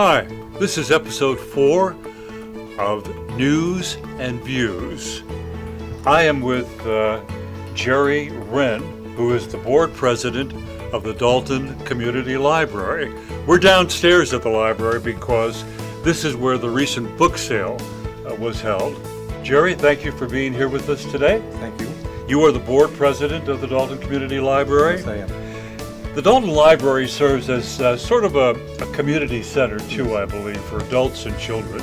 Hi, this is episode 4 of News and Views. I am with Jerry Wren, who is the board president of the Dalton Community Library. We're downstairs at the library because this is where the recent book sale was held. Jerry, thank you for being here with us today. Thank you. You are the board president of the Dalton Community Library. Yes, I am. The Dalton Library serves as sort of a community center too, I believe, for adults and children.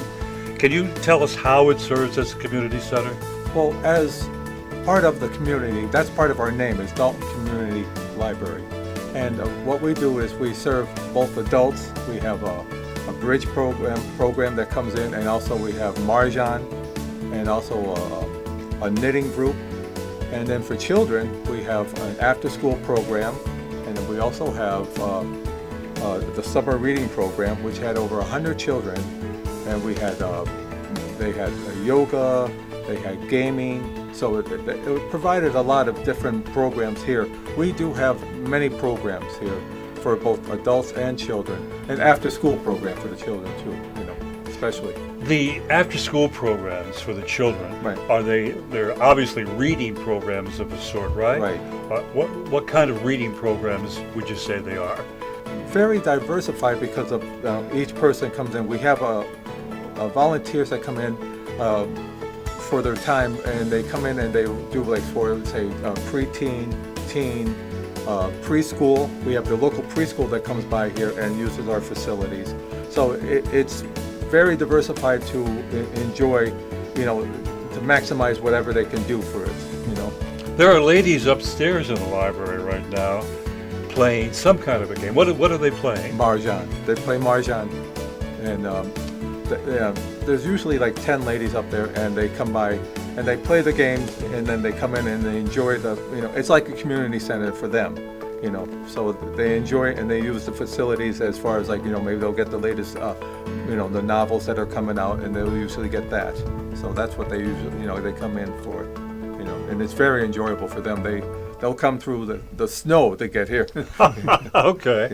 Can you tell us how it serves as a community center? Well, as part of the community, that's part of our name, is Dalton Community Library. And what we do is we serve both adults. We have a bridge program that comes in, and also we have Mahjong, and also a knitting group. And then for children, we have an after-school program. And then we also have the summer reading program, which had over 100 children, and we had they had yoga, they had gaming, so it provided a lot of different programs here. We do have many programs here for both adults and children, and after-school program for the children too, especially. The after-school programs for the children, Right. They're obviously reading programs of a sort, right? Right. What kind of reading programs would you say they are? Very diversified because of each person comes in. We have volunteers that come in for their time, and they come in and they do preteen, teen, preschool. We have the local preschool that comes by here and uses our facilities. So it's very diversified to enjoy, to maximize whatever they can do for it, There are ladies upstairs in the library right now playing some kind of a game. What are they playing? Mahjong. They play Mahjong, and there's usually like 10 ladies up there, and they come by and they play the game, and then they come in and they enjoy it's like a community center for them, so they enjoy it and they use the facilities as far as maybe they'll get the latest, the novels that are coming out, and they'll usually get that. So that's what they usually, they come in for, and it's very enjoyable for them. They'll come through the snow to get here. Okay.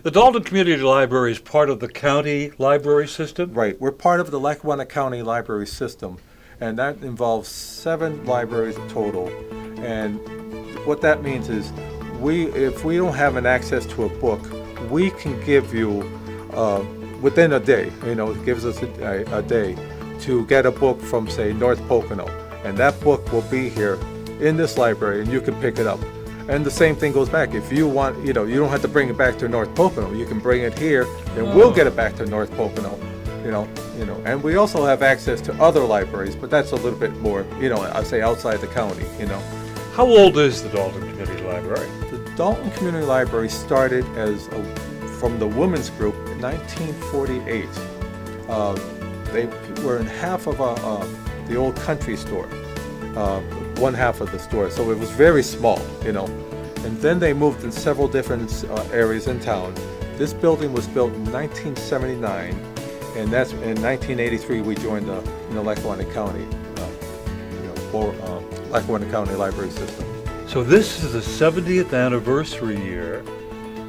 The Dalton Community Library is part of the county library system? Right. We're part of the Lackawanna County Library System, and that involves 7 libraries total. And what that means is if we don't have an access to a book, we can give you within a day, it gives us a day to get a book from, say, North Pocono. And that book will be here in this library, and you can pick it up. And the same thing goes back. If you want, you don't have to bring it back to North Pocono. You can bring it here, and we'll get it back to North Pocono. And we also have access to other libraries, but that's a little bit more, I'd say outside the county, How old is the Dalton Community Library? The Dalton Community Library started from the women's group in 1948. They were in half of the old country store, one half of the store, so it was very small, And then they moved in several different areas in town. This building was built in 1979, and that's in 1983 we joined the Lackawanna County, Lackawanna County Library System. So this is the 70th anniversary year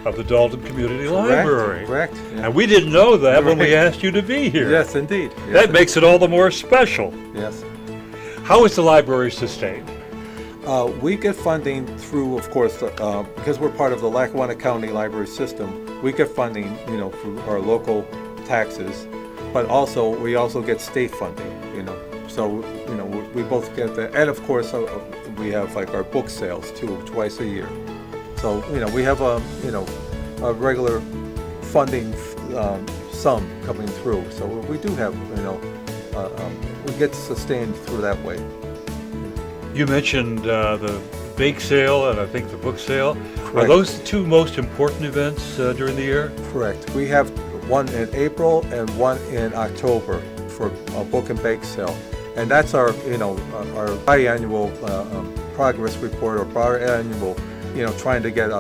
of the Dalton Community Library. Correct. Yeah. And we didn't know that when we asked you to be here. Yes, indeed. Yes, That makes it all the more special. Yes. How is the library sustained? We get funding through, of course, because we're part of the Lackawanna County Library System. We get funding, through our local taxes, but we also get state funding, So, we both get that, and of course, we have our book sales too, twice a year. So, we have a regular funding sum coming through. So we do have, we get sustained through that way. You mentioned the bake sale and I think the book sale. Correct. Are those the two most important events during the year? Correct. We have one in April and one in October for a book and bake sale. And that's our biannual progress report, or biannual, trying to get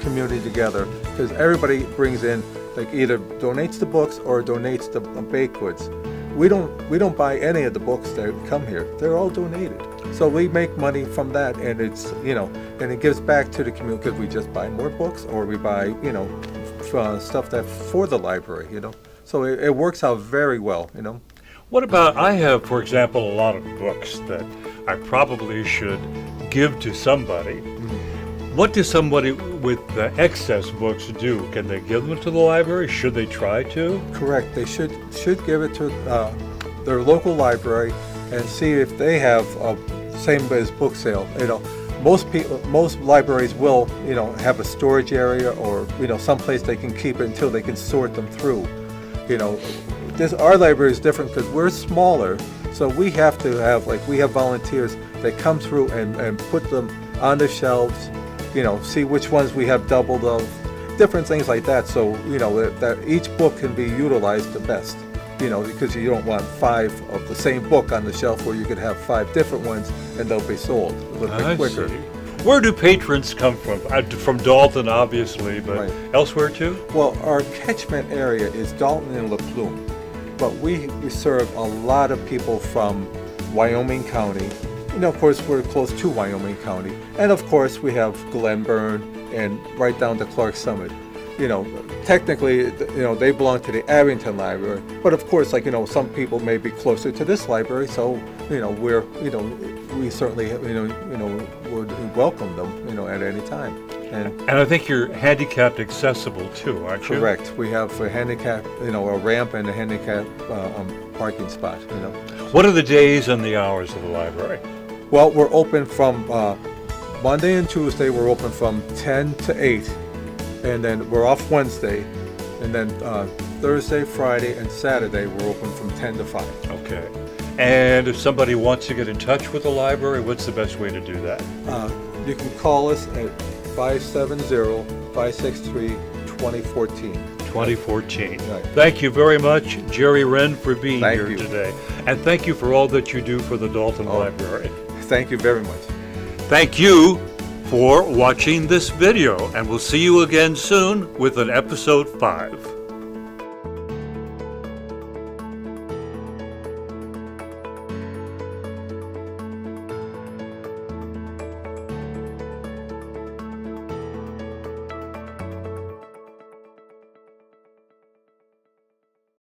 community together, because everybody brings in, either donates the books or donates the baked goods. We don't buy any of the books that come here. They're all donated. So we make money from that, and it's, and it gives back to the community, because we just buy more books, or we buy, stuff that for the library, So it works out very well, What about, I have, for example, a lot of books that I probably should give to somebody. What does somebody with excess books do? Can they give them to the library? Should they try to? Correct. They should give it to their local library and see if they have same as book sale. Most libraries will have a storage area or someplace they can keep it until they can sort them through. Our library is different because we're smaller, so we have to have we have volunteers that come through and put them on the shelves. See which ones we have doubled of, different things like that. So that each book can be utilized the best. Because you don't want 5 of the same book on the shelf where you could have 5 different ones and they'll be sold a little bit quicker. See. Where do patrons come from? From Dalton, obviously, but Right. elsewhere too? Well, our catchment area is Dalton and La Plume, but we serve a lot of people from Wyoming County. Of course, we're close to Wyoming County, and of course, we have Glenburn and right down to Clark Summit. Technically, they belong to the Abington Library, but of course, some people may be closer to this library, so we certainly would welcome them at any time. And I think you're handicapped accessible too, aren't you? Correct. We have a handicap, a ramp and a handicap parking spot. What are the days and the hours of the library? Well, we're open from Monday and Tuesday. We're open from 10 to 8, and then we're off Wednesday, and then Thursday, Friday, and Saturday we're open from 10 to 5. Okay. And if somebody wants to get in touch with the library, what's the best way to do that? You can call us at 570-563-2014. 2014. Right. Thank you very much, Jerry Wren, for being Thank here you. today. And thank you for all that you do for the Dalton Library. Thank you very much. Thank you for watching this video, and we'll see you again soon with an episode 5.